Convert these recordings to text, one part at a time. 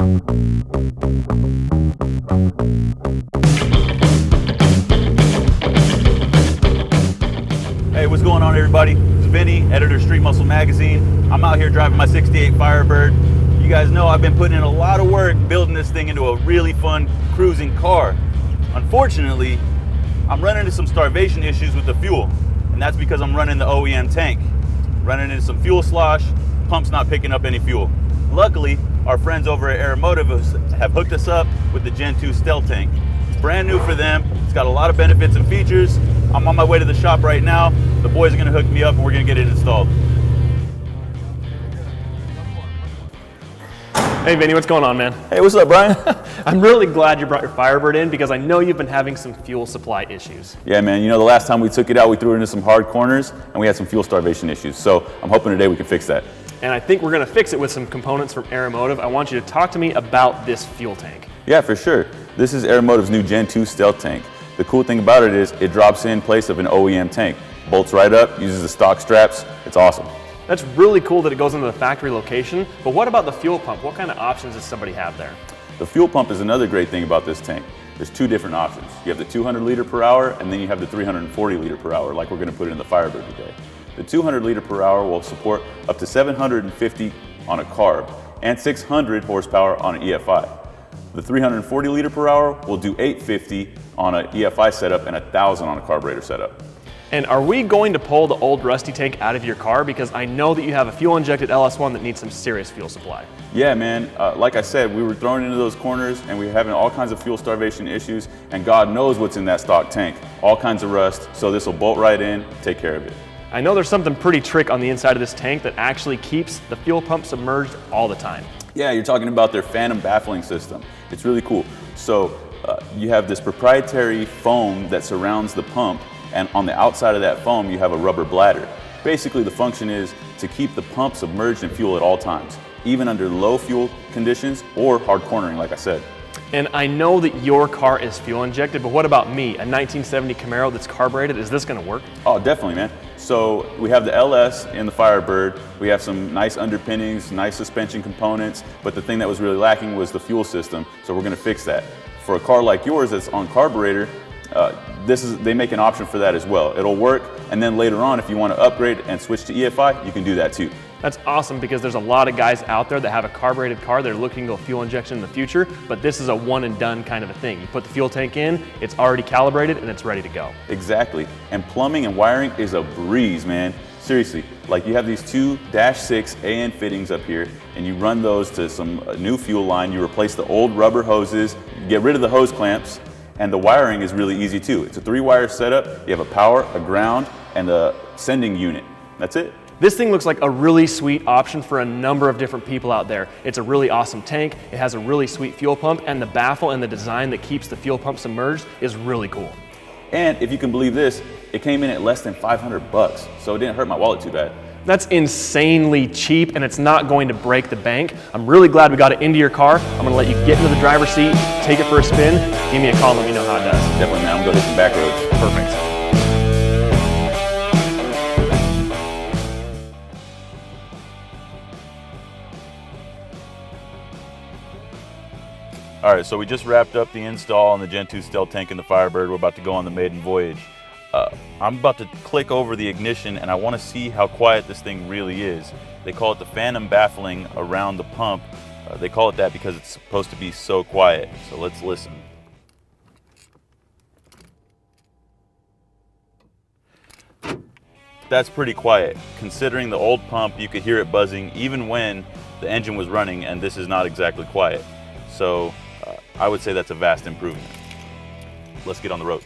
Hey, what's going on, everybody? It's Vinny, editor of Street Muscle Magazine. I'm out here driving my 68 Firebird. You guys know I've been putting in a lot of work building this thing into a really fun cruising car. Unfortunately, I'm running into some starvation issues with the fuel, and that's because I'm running the OEM tank. Running into some fuel slosh, pump's not picking up any fuel. Luckily, our friends over at Aeromotive have hooked us up with the Gen 2 Stealth tank. It's brand new for them. It's got a lot of benefits and features. I'm on my way to the shop right now. The boys are gonna hook me up and we're gonna get it installed. Hey Vinny, what's going on, man? Hey, what's up, Brian? I'm really glad you brought your Firebird in because I know you've been having some fuel supply issues. Yeah, man, you know the last time we took it out, we threw it into some hard corners and we had some fuel starvation issues. So I'm hoping today we can fix that. And I think we're gonna fix it with some components from Aeromotive. I want you to talk to me about this fuel tank. Yeah, for sure. This is Aeromotive's new Gen 2 Stealth tank. The cool thing about it is it drops in place of an OEM tank. Bolts right up, uses the stock straps. It's awesome. That's really cool that it goes into the factory location, but what about the fuel pump? What kind of options does somebody have there? The fuel pump is another great thing about this tank. There's two different options. You have the 200 liter per hour and then you have the 340 liter per hour like we're gonna put in the Firebird today. The 200 liter per hour will support up to 750 on a carb and 600 horsepower on an EFI. The 340 liter per hour will do 850 on an EFI setup and 1,000 on a carburetor setup. And are we going to pull the old rusty tank out of your car? Because I know that you have a fuel injected LS1 that needs some serious fuel supply. Yeah, man, like I said, we were thrown into those corners and we were having all kinds of fuel starvation issues, and God knows what's in that stock tank. All kinds of rust, so this will bolt right in, take care of it. I know there's something pretty trick on the inside of this tank that actually keeps the fuel pump submerged all the time. Yeah, you're talking about their phantom baffling system. It's really cool. So you have this proprietary foam that surrounds the pump, and on the outside of that foam you have a rubber bladder. Basically the function is to keep the pump submerged in fuel at all times, even under low fuel conditions or hard cornering like I said. And I know that your car is fuel injected, but what about me, a 1970 Camaro that's carbureted? Is this gonna work? Oh, definitely, man. So we have the LS in the Firebird. We have some nice underpinnings, nice suspension components, but the thing that was really lacking was the fuel system, so we're gonna fix that. For a car like yours that's on carburetor, they make an option for that as well. It'll work, and then later on, if you want to upgrade and switch to EFI, you can do that too. That's awesome because there's a lot of guys out there that have a carbureted car. They're looking to go fuel injection in the future, but this is a one and done kind of a thing. You put the fuel tank in, it's already calibrated, and it's ready to go. Exactly, and plumbing and wiring is a breeze, man. Seriously, like you have these two -6 AN fittings up here, and you run those to some new fuel line. You replace the old rubber hoses, get rid of the hose clamps, and the wiring is really easy too. It's a 3-wire setup. You have a power, a ground, and a sending unit. That's it. This thing looks like a really sweet option for a number of different people out there. It's a really awesome tank. It has a really sweet fuel pump, and the baffle and the design that keeps the fuel pump submerged is really cool. And if you can believe this, it came in at less than 500 bucks, so it didn't hurt my wallet too bad. That's insanely cheap, and it's not going to break the bank. I'm really glad we got it into your car. I'm gonna let you get into the driver's seat, take it for a spin. Give me a call and let me know how it does. Definitely, man. I'm gonna go hit some back roads. Perfect. All right, so we just wrapped up the install on the Gen 2 Stealth tank in the Firebird. We're about to go on the maiden voyage. I'm about to click over the ignition and I want to see how quiet this thing really is. They call it the phantom baffling around the pump. They call it that because it's supposed to be so quiet. So let's listen. That's pretty quiet. Considering the old pump, you could hear it buzzing even when the engine was running, and this is not exactly quiet. So I would say that's a vast improvement. Let's get on the road.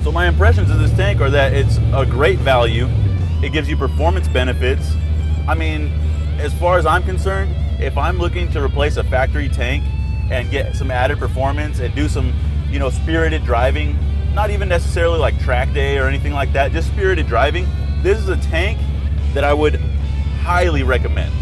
So my impressions of this tank are that it's a great value. It gives you performance benefits. I mean, as far as I'm concerned, if I'm looking to replace a factory tank and get some added performance and do some, spirited driving, not even necessarily like track day or anything like that, just spirited driving, this is a tank that I would highly recommend.